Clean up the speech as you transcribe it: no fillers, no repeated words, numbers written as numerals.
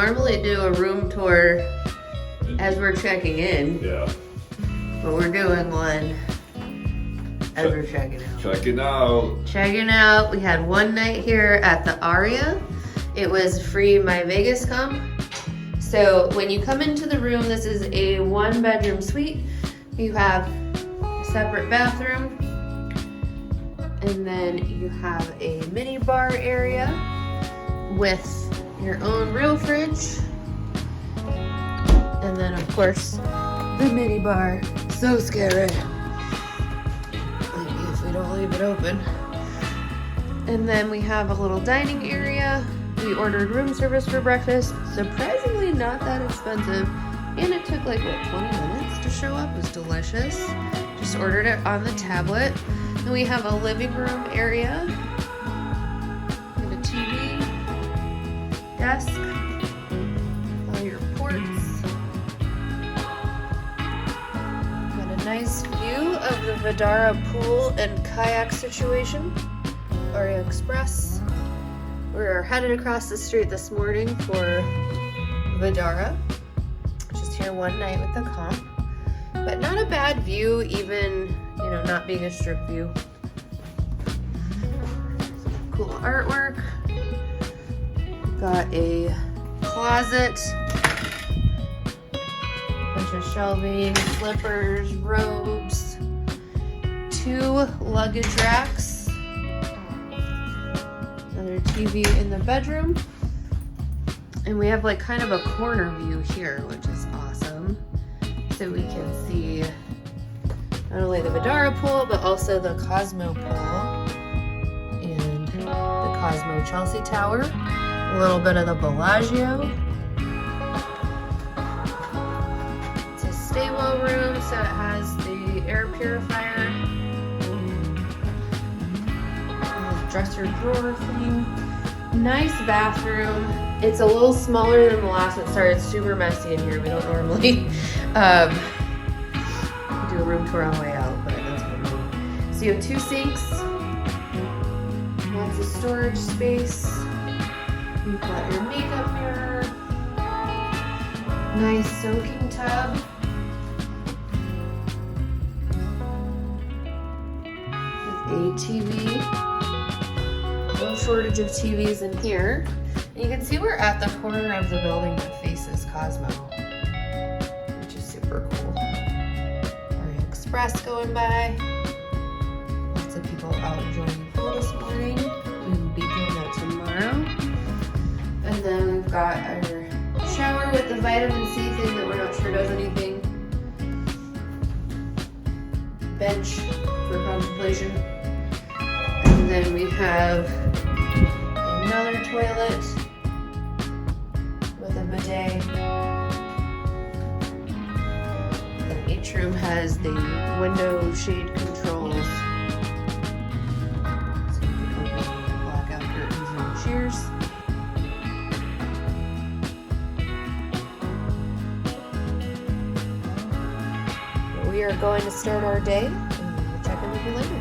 normally do a room tour as we're checking in. Yeah. But we're doing one as we're checking out. Checking out. Checking out. We had one night here at the Aria. It was free MyVegas comp. So when you come into the room, this is a 1-bedroom suite. You have a separate bathroom. And then you have a mini bar area with your own real fridge. And then of course, the mini bar. So scary. Maybe if we don't leave it open. And then we have a little dining area. We ordered room service for breakfast. Surprisingly not that expensive. And it took like, what, 20 minutes to show up? It was delicious. Just ordered it on the tablet. And we have a living room area. And a TV. Desk. All your ports. Got a nice view of the Vidara pool and kayak situation. Aria Express. We're headed across the street this morning for Vidara. Just here one night with the comp. But not a bad view, even, you know, not being a strip view. Cool artwork. Got a closet. Bunch of shelving, slippers, robes. 2 luggage racks. Another TV in the bedroom. And we have like kind of a corner view here, which is awesome. So we can see not only the Vidara pool, but also the Cosmo pool and the Cosmo Chelsea Tower. A little bit of the Bellagio. It's a staywell room, so it has the air purifier. Dresser drawer thing. Nice bathroom. It's a little smaller than the last one. Sorry, it's super messy in here. We don't normally do a room tour on the way out, but that's what we do. So you have 2 sinks. Lots of storage space. You've got your makeup mirror. Nice soaking tub. With a TV. No shortage of TVs in here. And you can see we're at the corner of the building that faces Cosmo, which is super cool. Aria Express going by. Lots of people out enjoying the pool this morning. We will be doing that tomorrow. And then we've got our shower with the vitamin C thing that we're not sure does anything. Bench for contemplation. And then we have another toilet with a bidet. And each room has the window shade controls. So you can open the blackout curtains and shears. But we are going to start our day, and we'll check in with you later.